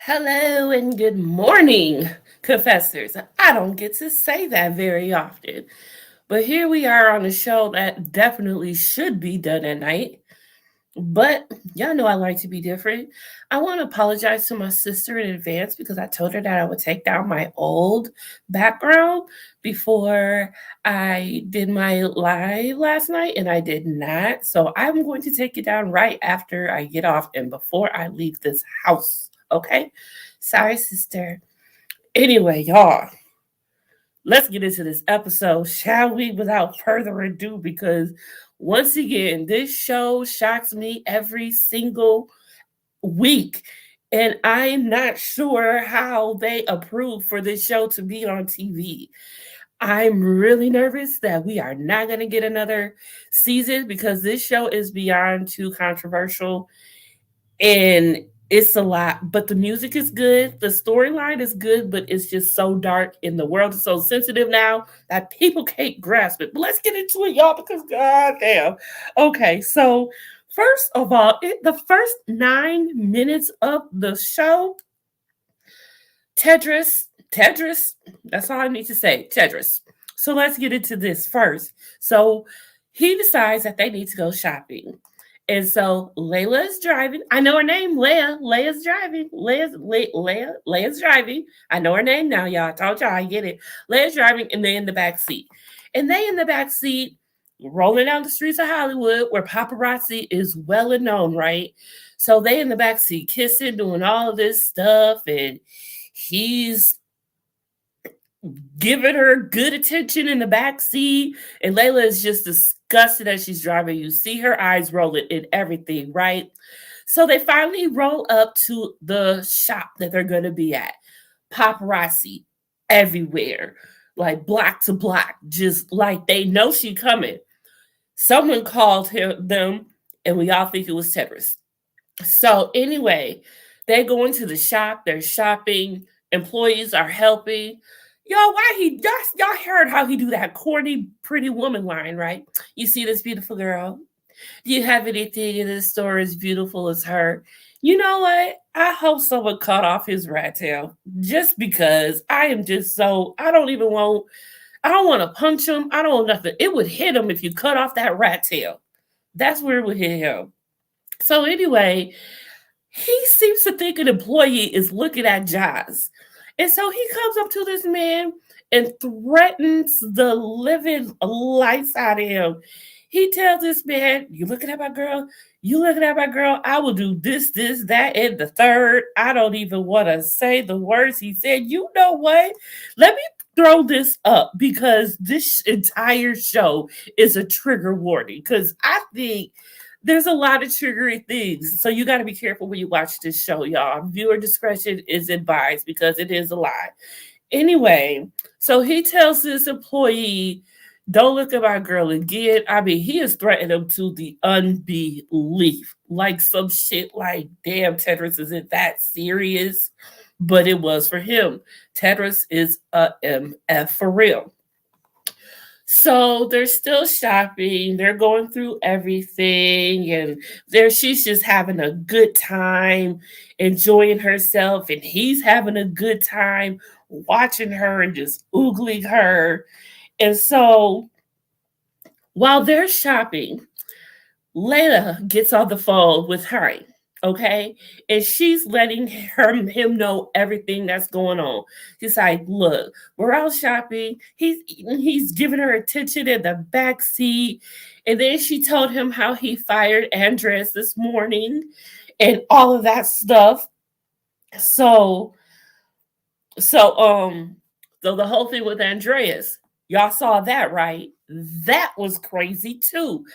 Hello and good morning, confessors. I don't get to say that very often, but here we are on a show that definitely should be done at night. But y'all know I like to be different. I want to apologize to my sister in advance because I told her that I would take down my old background before I did my live last night, and I did not. So I'm going to take it down right after I get off and before I leave this house. Okay? Sorry, sister. Anyway, y'all, let's get into this episode, shall we? Without further ado, because once again, this show shocks me every single week. And I'm not sure how they approve for this show to be on TV. I'm really nervous that we are not going to get another season because this show is beyond too controversial and it's a lot. But the music is good, the storyline is good, but it's just so dark and the world is so sensitive now that people can't grasp it. But let's get into it, y'all, because goddamn. Okay, so first of all, the first 9 minutes of the show, Tedris, that's all I need to say, Tedris. So let's get into this first. So he decides that they need to go shopping. And so Layla is driving. I know her name, Leia. Leia's driving. Leia's driving. I know her name now, y'all. I told y'all I get it. Leia's driving, and they in the back seat. And they in the back seat, rolling down the streets of Hollywood, where paparazzi is well and known, right? So they in the back seat, kissing, doing all of this stuff, and he's giving her good attention in the back seat, and Layla is just disgusted as she's driving. You see her eyes rolling and everything, right? So they finally roll up to the shop that they're going to be at. Paparazzi everywhere, like block to block, just like they know she coming. Someone called them, and we all think it was Tedris. So anyway, they go into the shop. They're shopping. Employees are helping. Y'all heard how he do that corny pretty woman line, right? You see this beautiful girl. Do you have anything in this store as beautiful as her? You know what? I hope someone cut off his rat tail just because I am just so I don't want to punch him. I don't want nothing. It would hit him if you cut off that rat tail. That's where it would hit him. So anyway, he seems to think an employee is looking at Jazz. And so he comes up to this man and threatens the living life out of him. He tells this man, "You looking at my girl? You looking at my girl? I will do this, that, and the third." I don't even want to say the words he said. You know what? Let me throw this up because this entire show is a trigger warning. Because I think there's a lot of triggery things. So you got to be careful when you watch this show, y'all. Viewer discretion is advised because it is a lie. Anyway, so he tells this employee, "Don't look at my girl again." I mean, he is threatening him to the unbelief. Like some shit like, damn, Tedris isn't that serious. But it was for him. Tedris is a MF for real. So they're still shopping, they're going through everything, and she's just having a good time, enjoying herself, and he's having a good time watching her and just oogling her. And so while they're shopping, Layla gets on the phone with her, okay? And she's letting him know everything that's going on. She's like, "Look, we're out shopping. He's giving her attention in the back seat." And then she told him how he fired Andres this morning and all of that stuff. So so so the whole thing with Andreas, y'all saw that, right? That was crazy too.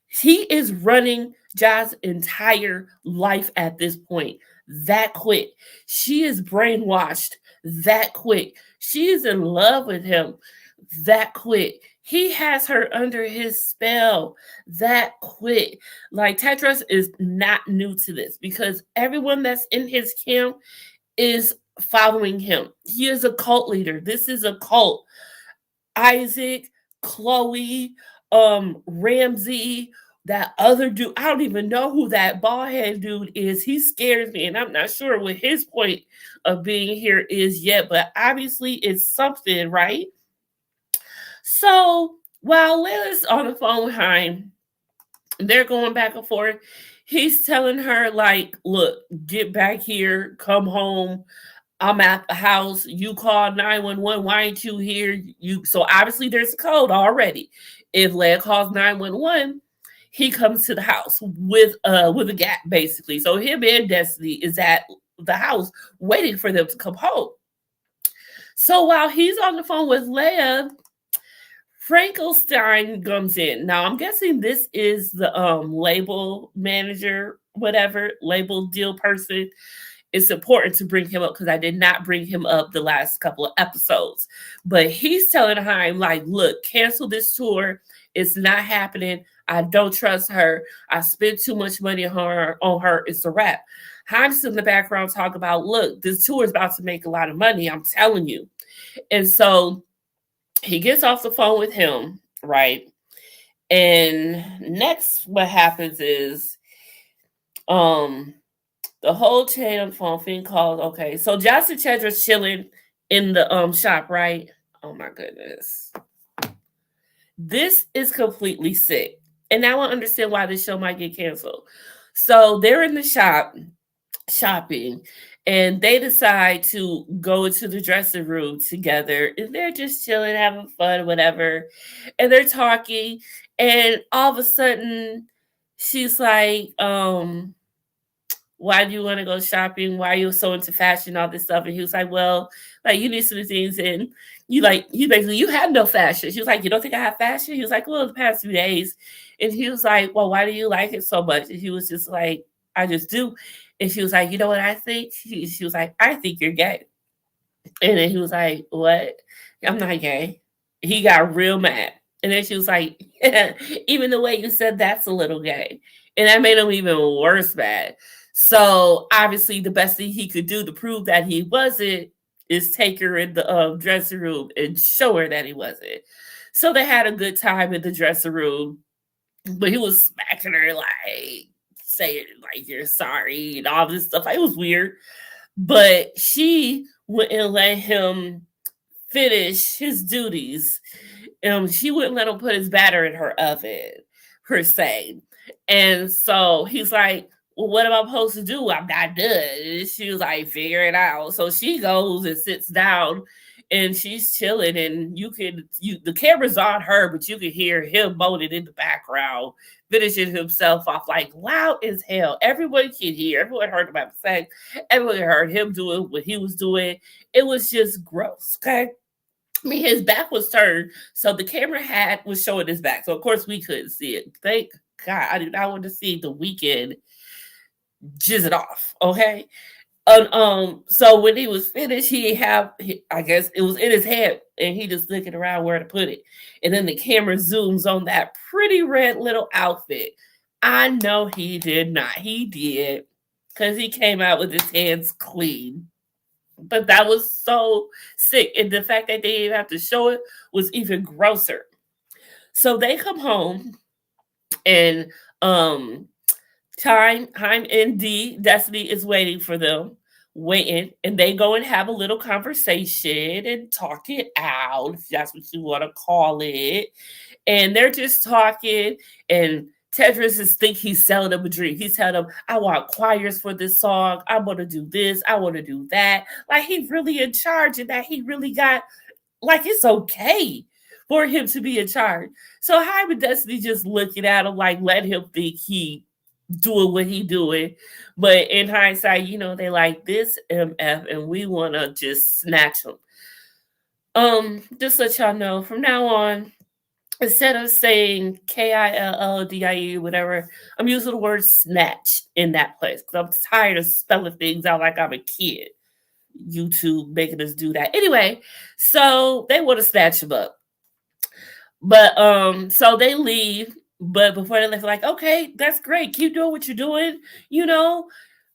He is running Ja's entire life at this point that quick. She is brainwashed that quick. She is in love with him that quick. He has her under his spell that quick. Like Tetris is not new to this because everyone that's in his camp is following him. He is a cult leader. This is a cult. Isaac, Chloe, Ramsey, that other dude, I don't even know who that bald head dude is. He scares me, and I'm not sure what his point of being here is yet, but obviously it's something, right? So while Layla's on the phone with Haim, they're going back and forth. He's telling her, like, look, get back here, come home. I'm at the house. You called 911. Why ain't you here? You so obviously there's a code already. If Leia calls 911, he comes to the house with a gap, basically. So him and Destiny is at the house waiting for them to come home. So while he's on the phone with Leia, Frankenstein comes in. Now I'm guessing this is the label manager, whatever, label deal person. It's important to bring him up because I did not bring him up the last couple of episodes. But he's telling Haim, like, look, cancel this tour. It's not happening. I don't trust her. I spent too much money on her. It's a wrap. Haim's in the background talking about, look, this tour is about to make a lot of money. I'm telling you. And so he gets off the phone with him, right? And next what happens is the whole chain of phone thing called, okay. So Johnson Chedra's chilling in the shop, right? Oh my goodness. This is completely sick. And now I understand why this show might get canceled. So they're in the shop shopping, and they decide to go into the dressing room together, and they're just chilling, having fun, whatever. And they're talking, and all of a sudden she's like, why do you want to go shopping? Why are you so into fashion, all this stuff? And he was like, well, like, you need some things, and you basically, you had no fashion. She was like, you don't think I have fashion? He was like, well, the past few days. And he was like, well, why do you like it so much? And he was just like, I just do. And she was like, you know what I think? She was like, I think you're gay. And then he was like, what? I'm not gay. He got real mad. And then she was like, yeah, even the way you said that's a little gay. And that made him even worse mad. So obviously the best thing he could do to prove that he wasn't is take her in the dressing room and show her that he wasn't. So they had a good time in the dressing room, but he was smacking her, like, saying, like, you're sorry and all this stuff. It was weird. But she wouldn't let him finish his duties. She wouldn't let him put his batter in her oven, per se. And so he's like, well, what am I supposed to do? I'm not done. And she was like, figure it out. So she goes and sits down, and she's chilling, and the camera's on her, but you can hear him moaning in the background, finishing himself off, like, loud as hell. Everyone can hear. Everyone heard about the sex. Everyone heard him doing what he was doing. It was just gross, okay? I mean, his back was turned, so the camera was showing his back. So, of course, we couldn't see it. Thank God. I did not want to see the Weeknd jizz it off, okay? So when he was finished, I guess it was in his head, and he just looking around where to put it. And then the camera zooms on that pretty red little outfit. I know he did not. He did, because he came out with his hands clean. But that was so sick. And the fact that they didn't even have to show it was even grosser. So they come home, and Haim and Destiny is waiting for them, and they go and have a little conversation and talk it out, if that's what you want to call it. And they're just talking, and Tedros think he's selling them a dream. He's telling them, I want choirs for this song. I want to do this. I want to do that. Like, he's really in charge, and that he really got, like, it's okay for him to be in charge. So Haim and Destiny just looking at him, like, let him think he doing what he doing. But in hindsight, they like this MF, and we want to just snatch him. Just let y'all know, from now on, instead of saying KILLDIE, whatever, I'm using the word snatch in that place, because I'm tired of spelling things out like I'm a kid. YouTube making us do that. Anyway, so they want to snatch him up. But so they leave. But before they left, like, okay, that's great. Keep doing what you're doing.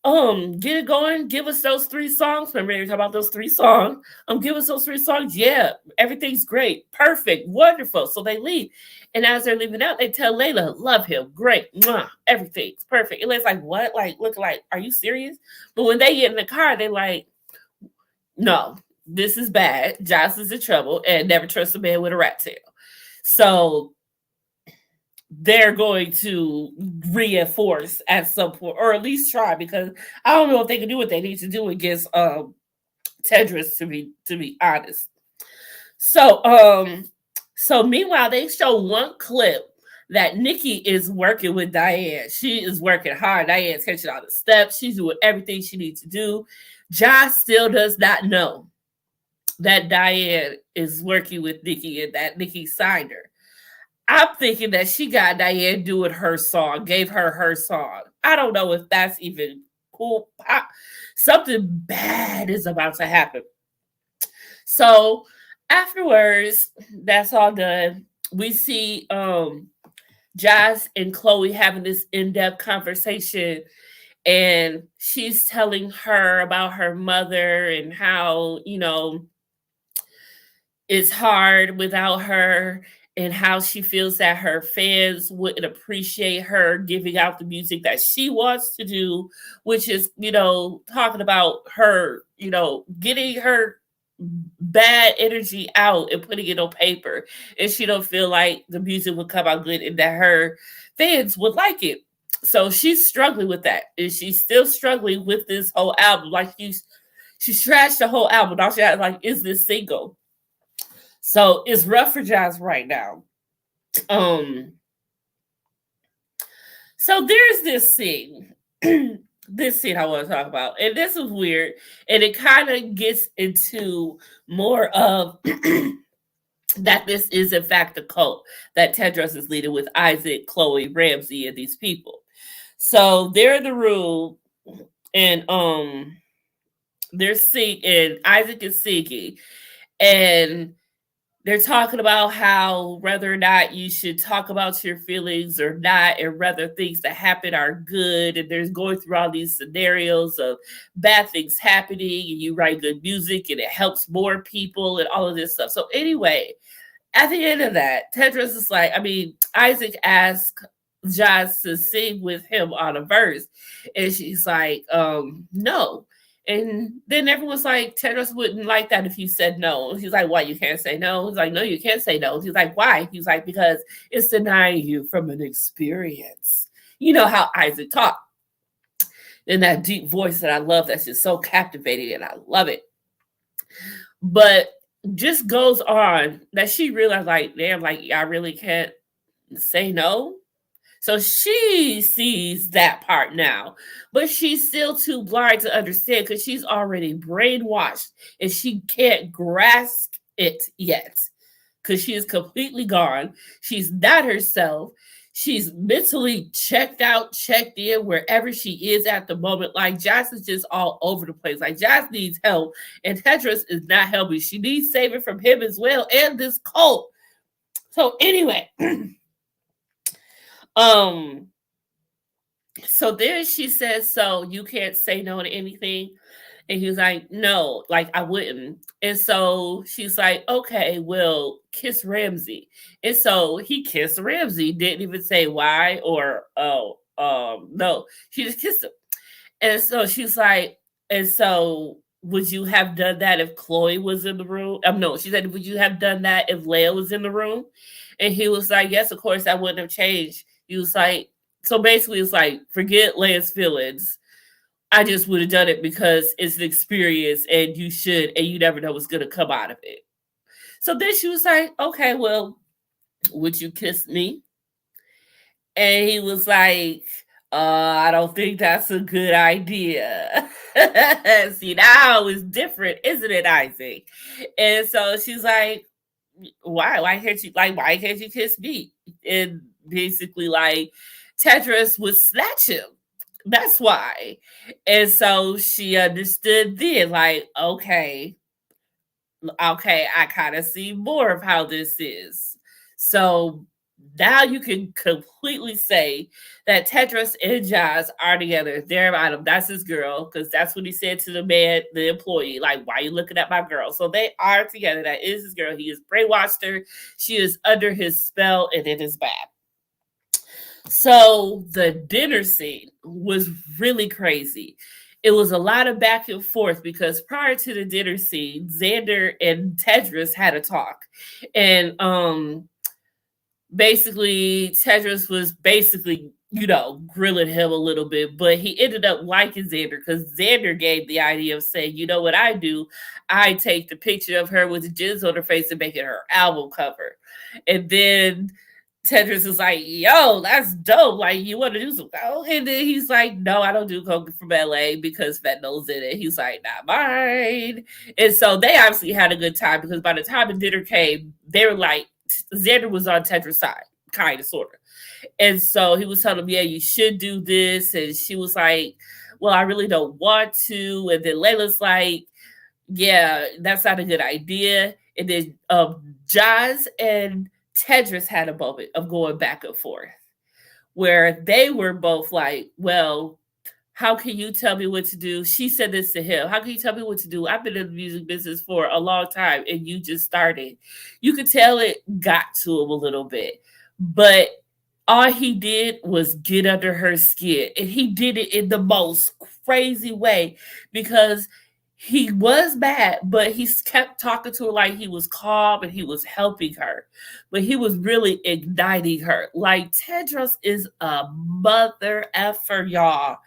Get it going. Give us those 3 songs. Remember, you talk about those 3 songs. Give us those 3 songs. Yeah, everything's great, perfect, wonderful. So they leave, and as they're leaving out, they tell Layla, "Love him, great, mwah, everything's perfect." And Layla's like, "What? Like, look, like, are you serious?" But when they get in the car, they're like, "No, this is bad. Joss is in trouble, and never trust a man with a rat tail." So they're going to reinforce at some point, or at least try, because I don't know if they can do what they need to do against Tedros, to be honest. So meanwhile, they show one clip that Nikki is working with Diane. She is working hard. Diane's catching all the steps. She's doing everything she needs to do. Josh still does not know that Diane is working with Nikki and that Nikki signed her. I'm thinking that she got Diane doing her song, gave her song. I don't know if that's even cool. Something bad is about to happen. So afterwards, that's all done. We see Jazz and Chloe having this in-depth conversation, and she's telling her about her mother and how, it's hard without her, and how she feels that her fans wouldn't appreciate her giving out the music that she wants to do, which is, talking about her, getting her bad energy out and putting it on paper. And she don't feel like the music would come out good and that her fans would like it. So she's struggling with that. And she's still struggling with this whole album. Like she's trashed the whole album. Now she has like, is this single? So it's rough for Jazz right now. So there's this scene. This scene I want to talk about. And this is weird. And it kind of gets into more of that this is in fact a cult that Tedros is leading with Isaac, Chloe, Ramsey, and these people. So they're in the room, and they're singing, Isaac is singing, and they're talking about how whether or not you should talk about your feelings or not, and whether things that happen are good. And there's going through all these scenarios of bad things happening, and you write good music and it helps more people and all of this stuff. So anyway, at the end of that, Tedros is like, Isaac asked Josh to sing with him on a verse, and she's like, no. And then everyone's like, Tedros wouldn't like that if you said no. He's like, why, you can't say no? He's like, no, you can't say no. He's like, why? He's like, because it's denying you from an experience. You know how Isaac talked in that deep voice that I love, that's just so captivating, and I love it. But just goes on that she realized, like, damn, like, I really can't say no. So she sees that part now, but she's still too blind to understand because she's already brainwashed and she can't grasp it yet because she is completely gone. She's not herself. She's mentally checked out, checked in, wherever she is at the moment. Like, Joss is just all over the place. Like, Joss needs help, and Tedros is not helping. She needs saving from him as well, and this cult. So anyway, so then she says, so you can't say no to anything? And he was like, no, like, I wouldn't. And so she's like, okay, well, kiss Ramsey. And so he kissed Ramsey, didn't even say why or, no, she just kissed him. And so she's like, and so would you have done that if Chloe was in the room? No, she said, would you have done that if Leia was in the room? And he was like, yes, of course, that wouldn't have changed. He was like, so basically it's like, forget Leia's feelings. I just would have done it because it's an experience and you should, and you never know what's going to come out of it. So then she was like, okay, well, would you kiss me? And he was like, I don't think that's a good idea. See, now it's different, isn't it, Isaac? And so she's like, why can't you kiss me? And basically, like, Tedros would snatch him. That's why. And so she understood then, like, okay, I kind of see more of how this is. So now you can completely say that Tedros and Jazz are together. They're about him. That's his girl, because that's what he said to the man, the employee. Like, why are you looking at my girl? So they are together. That is his girl. He has brainwashed her. She is under his spell, and it is bad. So the dinner scene was really crazy. It was a lot of back and forth because prior to the dinner scene, Xander and Tedros had a talk. And basically Tedros was basically, grilling him a little bit, but he ended up liking Xander because Xander gave the idea of saying, you know what I do? I take the picture of her with the jizz on her face and make it her album cover. And then Tedros is like, yo, that's dope. Like, you want to do some coke? And then he's like, no, I don't do coke from LA because fentanyl's in it. He's like, not mine. And so they obviously had a good time because by the time the dinner came, they were like, Xander was on Tedros' side, kind of, sort of. And so he was telling him, yeah, you should do this. And she was like, well, I really don't want to. And then Layla's like, yeah, that's not a good idea. And then Jazz and Tedros had a moment of going back and forth where they were both like, well, how can you tell me what to do? She said this to him. How can you tell me what to do? I've been in the music business for a long time and you just started. You could tell it got to him a little bit. But all he did was get under her skin. And he did it in the most crazy way because he was mad, but he kept talking to her like he was calm and he was helping her. But he was really igniting her. Like, Tedros is a mother effer, y'all.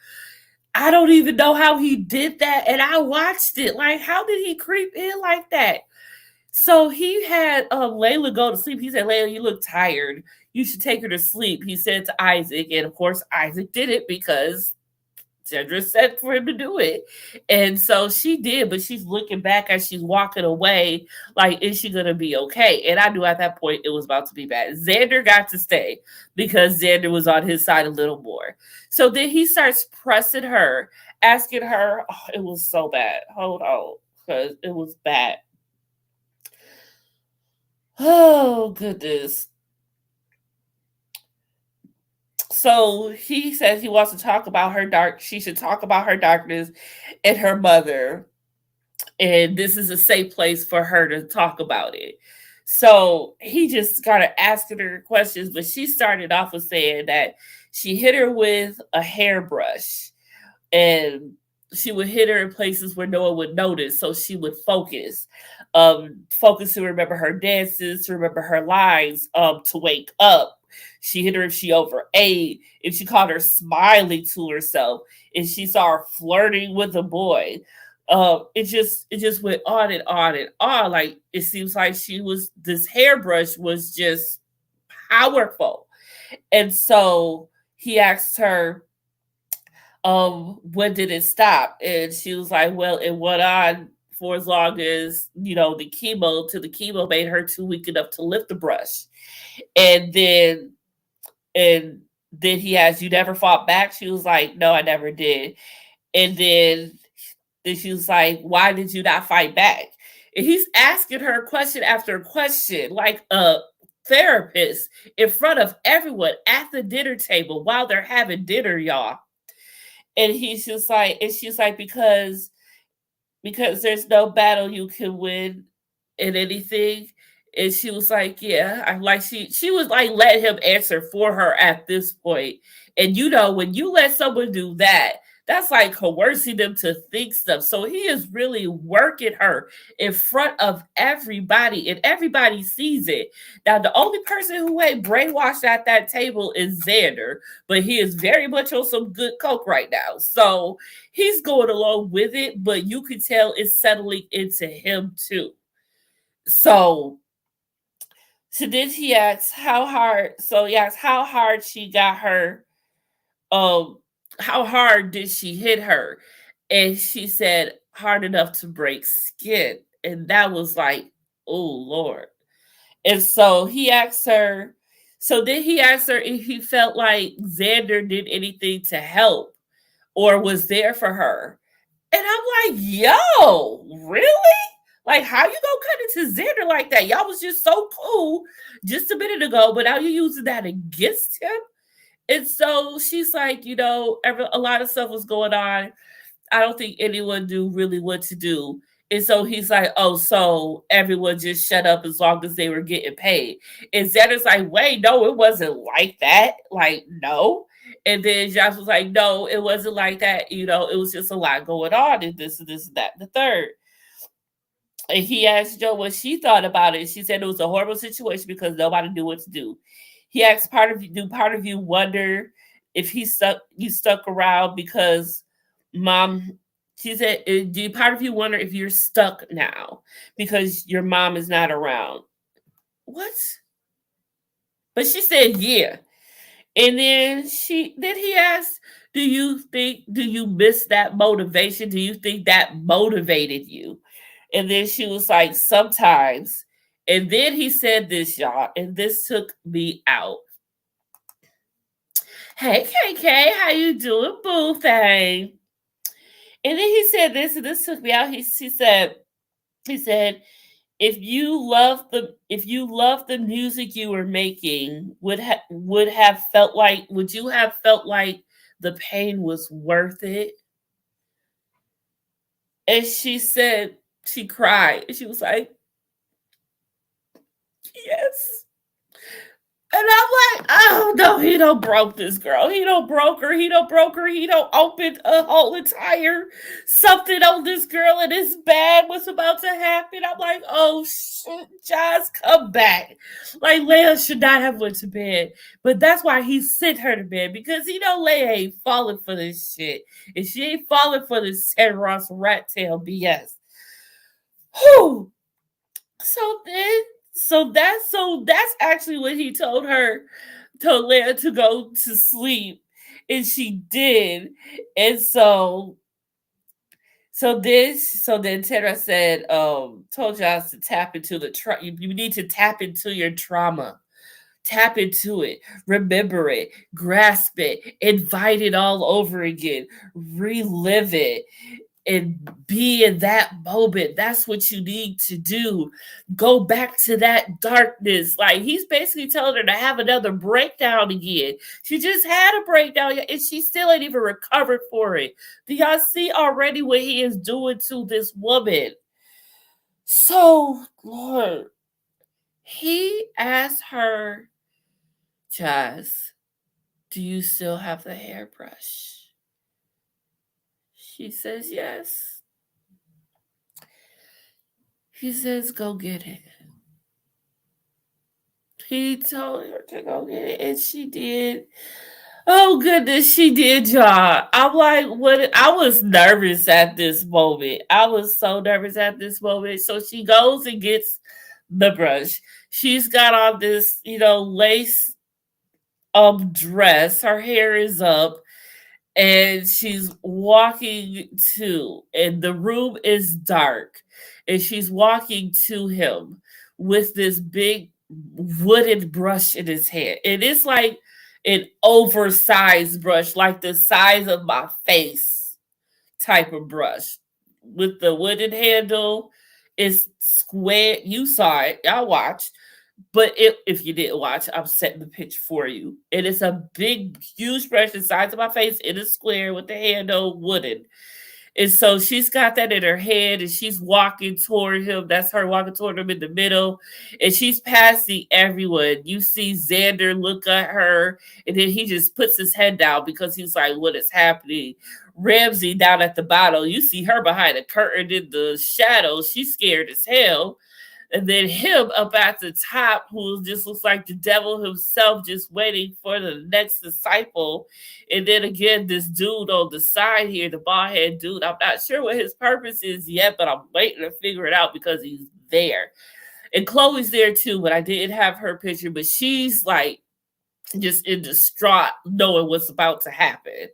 I don't even know how he did that. And I watched it. Like, how did he creep in like that? So he had Layla go to sleep. He said, Layla, you look tired. You should take her to sleep. He said to Isaac. And of course, Isaac did it because Tedros said for him to do it. And so she did, but she's looking back as she's walking away, like, is she going to be okay? And I knew at that point it was about to be bad. Xander got to stay because Xander was on his side a little more. So then he starts pressing her, asking her, oh, it was so bad. Hold on, because it was bad. Oh, goodness. So he says he wants to talk about she should talk about her darkness and her mother. And this is a safe place for her to talk about it. So he just started asking her questions, but she started off with saying that she hit her with a hairbrush and she would hit her in places where no one would notice. So she would focus to remember her dances, to remember her lines, to wake up. She hit her if she overate, if she caught her smiling to herself, if she saw her flirting with a boy. It just went on and on and on. Like, it seems like this hairbrush was just powerful. And so he asked her, when did it stop? And she was like, well, it went on for as long as, the chemo made her too weak enough to lift the brush. And then he asked, you never fought back? She was like, no, I never did. And then she was like, why did you not fight back? And he's asking her question after question, like a therapist, in front of everyone at the dinner table while they're having dinner, y'all. And she's like, because there's no battle you can win in anything. And she was like, yeah, I'm like, she was like, let him answer for her at this point. And when you let someone do that, that's like coercing them to think stuff. So he is really working her in front of everybody, and everybody sees it. Now, the only person who ain't brainwashed at that table is Xander, but he is very much on some good coke right now. So he's going along with it, but you can tell it's settling into him too. So then he asks how hard. So he asks how hard she got her. How hard did she hit her? And she said hard enough to break skin. And that was like, oh Lord. And so he asked her. So then he asked her if he felt like Xander did anything to help or was there for her. And I'm like, yo, really? Like, how you gonna cut into Xander like that? Y'all was just so cool just a minute ago, but now you're using that against him. And so she's like, a lot of stuff was going on. I don't think anyone knew really what to do. And so he's like, oh, so everyone just shut up as long as they were getting paid. And Xander's like, wait, no, it wasn't like that. Like, no. And then Josh was like, no, it wasn't like that. It was just a lot going on and this and this and that and the third. And he asked Jo what she thought about it. She said it was a horrible situation because nobody knew what to do. He asked part of you wonder if you stuck around because mom, she said, do part of you wonder if you're stuck now because your mom is not around? What? But she said, yeah. And then he asked, do you miss that motivation? Do you think that motivated you? And then she was like, sometimes. And then he said this, y'all, and this took me out. Hey, KK, how you doing, boo thing? And then he said this, and this took me out. He said, if you love the music you were making, would you have felt like the pain was worth it? And she said, she cried, and she was like, yes. And I'm like, oh no, he don't broke this girl. He don't broke her. He don't open a whole entire something on this girl, and it's bad what's about to happen. I'm like, oh shit, Josh, come back. Like, Leia should not have went to bed. But that's why he sent her to bed, because Leia ain't falling for this shit. And she ain't falling for this Ted Ross rat tail BS. Whew. So that's actually what he told Leia to go to sleep, and she did. And so then Tara said, told Josh to tap into you need to tap into your trauma. Tap into it, remember it, grasp it, invite it all over again, relive it, and be in that moment. That's what you need to do. Go back to that darkness. Like, he's basically telling her to have another breakdown again. She just had a breakdown and she still ain't even recovered for it. Do y'all see already what he is doing to this woman? So, Lord, he asked her, Jazz, do you still have the hairbrush? She says yes. He says, go get it. He told her to go get it, and she did. Oh, goodness, she did, y'all. I'm like, what? I was nervous at this moment. I was so nervous at this moment. So she goes and gets the brush. She's got on this, lace dress. Her hair is up. And she's walking and the room is dark, and she's walking to him with this big wooden brush in his hand. And it's like an oversized brush, like the size of my face type of brush with the wooden handle. It's square. You saw it. I watched. But if you didn't watch, I'm setting the pitch for you. And it's a big, huge brush the size of my face in a square with the handle wooden. And so she's got that in her hand, and she's walking toward him. That's her walking toward him in the middle. And she's passing everyone. You see Xander look at her, and then he just puts his head down because he's like, what is happening? Ramsey down at the bottom. You see her behind a curtain in the shadows. She's scared as hell. And then him up at the top, who just looks like the devil himself, just waiting for the next disciple. And then again, this dude on the side here, the bald head dude, I'm not sure what his purpose is yet, but I'm waiting to figure it out because he's there. And Chloe's there too, but I didn't have her picture, but she's like just in distraught knowing what's about to happen.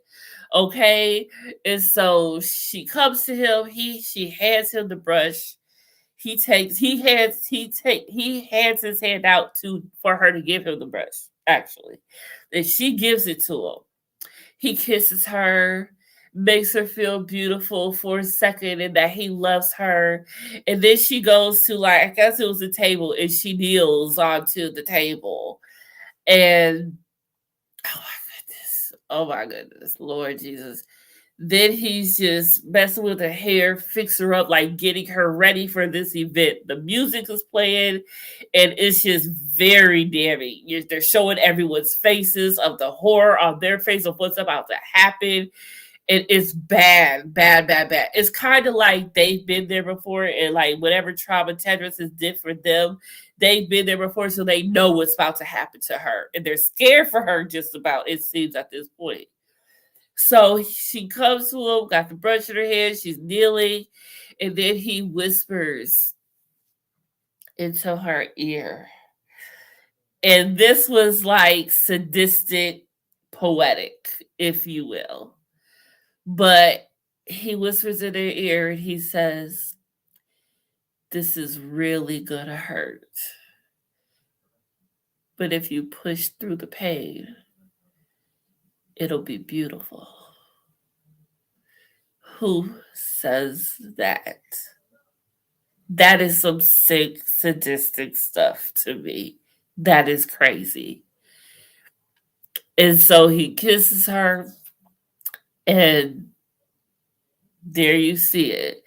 Okay. And so she comes to him, she hands him the brush. He hands his hand out for her to give him the brush, actually. And she gives it to him. He kisses her, makes her feel beautiful for a second and that he loves her. And then she goes to, like, I guess it was a table, and she kneels onto the table. And oh my goodness, Lord Jesus. Then he's just messing with her hair, fix her up, like getting her ready for this event. The music is playing, and it's just very damning. They're showing everyone's faces of the horror on their face of what's about to happen. And it's bad, bad, bad, bad. It's kind of like they've been there before, and like whatever trauma Tetris has did for them, they've been there before, so they know what's about to happen to her, and they're scared for her. Just about, it seems, at this point. So she comes to him, got the brush in her hand, she's kneeling, and then he whispers into her ear. And this was like sadistic, poetic, if you will. But he whispers in her ear and he says, "This is really gonna hurt. But if you push through the pain, it'll be beautiful." Who says that? That is some sick, sadistic stuff to me. That is crazy. And so he kisses her, and there you see it.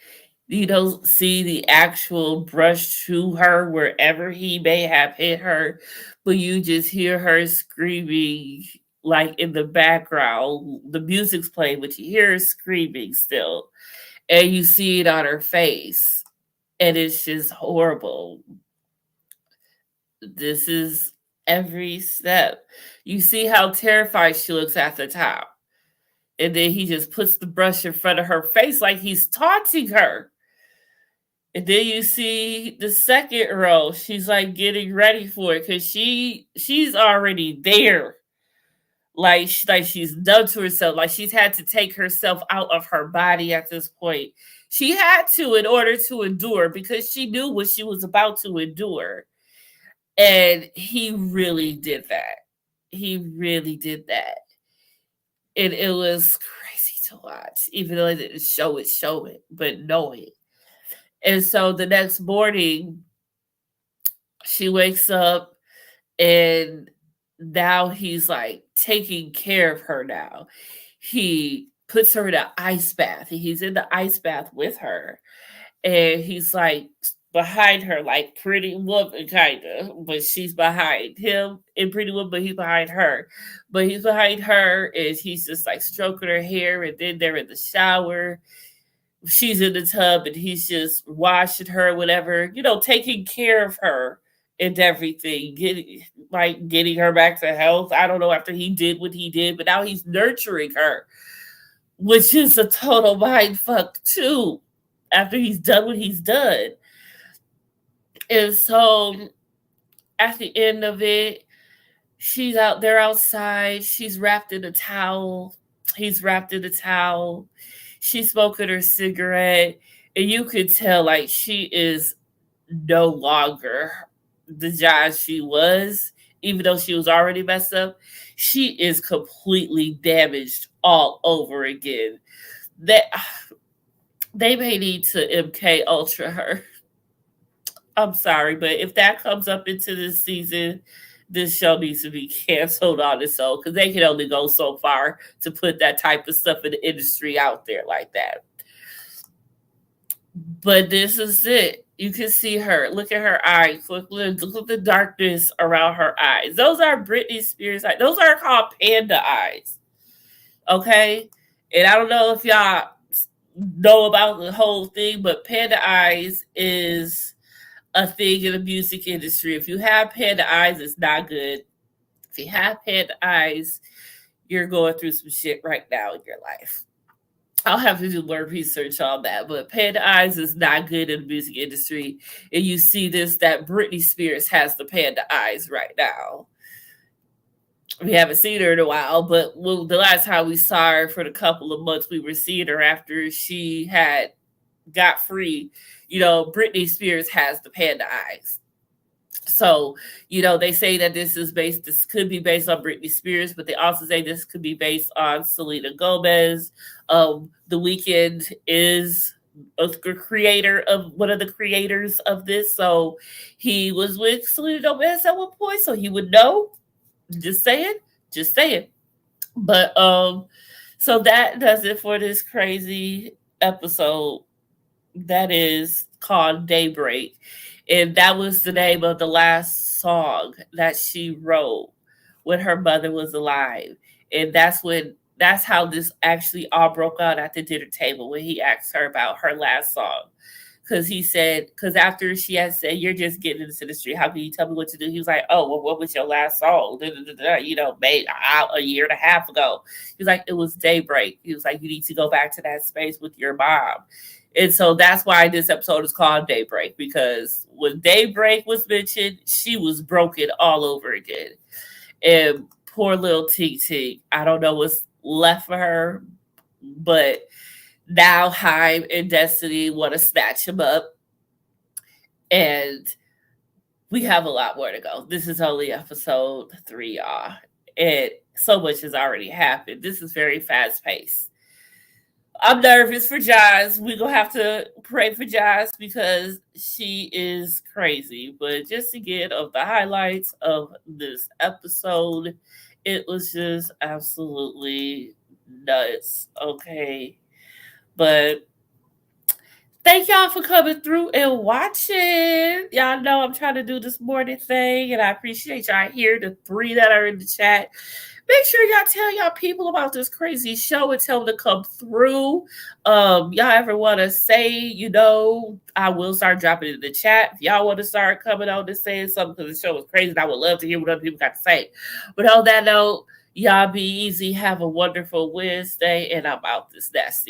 You don't see the actual brush to her wherever he may have hit her, but you just hear her screaming, like in the background. The music's playing, but you hear her screaming still. And you see it on her face. And it's just horrible. This is every step. You see how terrified she looks at the top. And then he just puts the brush in front of her face like he's taunting her. And then you see the second row. She's like getting ready for it because she's already there. Like she's done to herself. Like she's had to take herself out of her body at this point. She had to in order to endure because she knew what she was about to endure. And he really did that. He really did that. And it was crazy to watch, even though it didn't show it, but knowing. And so the next morning, she wakes up and now he's like taking care of her now. He puts her in an ice bath. He's in the ice bath with her. And he's like behind her, like Pretty Woman, kind of. But she's behind him in Pretty Woman, but he's behind her. But he's behind her, and he's just like stroking her hair. And then they're in the shower. She's in the tub, and he's just washing her, whatever, taking care of her and everything, getting her back to health. I don't know, after he did what he did, but now he's nurturing her, which is a total mind fuck too, after he's done what he's done. And so at the end of it, she's out there outside. She's wrapped in a towel. He's wrapped in a towel. She's smoking her cigarette. And you could tell, like, she is no longer the Josh she was, even though she was already messed up. She is completely damaged all over again. That they may need to MK Ultra her. I'm sorry, but if that comes up into this season, this show needs to be canceled on its own because they can only go so far to put that type of stuff in the industry out there like that. But this is it. You can see her. Look at her eyes. Look at the darkness around her eyes. Those are Britney Spears eyes. Those are called panda eyes. Okay? And I don't know if y'all know about the whole thing, but panda eyes is a thing in the music industry. If you have panda eyes, it's not good. If you have panda eyes, you're going through some shit right now in your life. I'll have to do more research on that, but panda eyes is not good in the music industry. And you see that Britney Spears has the panda eyes right now. We haven't seen her in a while, but the last time we saw her for the couple of months, we were seeing her after she had got free. Britney Spears has the panda eyes. So, they say that this could be based on Britney Spears, but they also say this could be based on Selena Gomez. The Weeknd is one of the creators of this. So he was with Selena Gomez at one point, so he would know. Just saying, just saying. But so that does it for this crazy episode that is called Daybreak. And that was the name of the last song that she wrote when her mother was alive. And that's how this actually all broke out at the dinner table when he asked her about her last song. Because after she had said, "You're just getting into the street. How can you tell me what to do?" He was like, "Oh, well, what was your last song? Made a year and a half ago." He was like, "It was Daybreak." He was like, "You need to go back to that space with your mom." And so that's why this episode is called Daybreak, because when Daybreak was mentioned, she was broken all over again. And poor little T T, I don't know what's left for her, but now Haim and Destiny want to snatch him up. And we have a lot more to go. This is only episode 3, y'all. And so much has already happened. This is very fast paced. I'm nervous for Jazz. We're going to have to pray for Jazz because she is crazy. But just again, of the highlights of this episode, it was just absolutely nuts. Okay. But thank y'all for coming through and watching. Y'all know I'm trying to do this morning thing, and I appreciate y'all here, the 3 that are in the chat. Make sure y'all tell y'all people about this crazy show and tell them to come through. Y'all ever want to say, I will start dropping it in the chat. If y'all want to start coming on and saying something because the show was crazy, and I would love to hear what other people got to say. But on that note, y'all be easy. Have a wonderful Wednesday, and I'm out this nasty.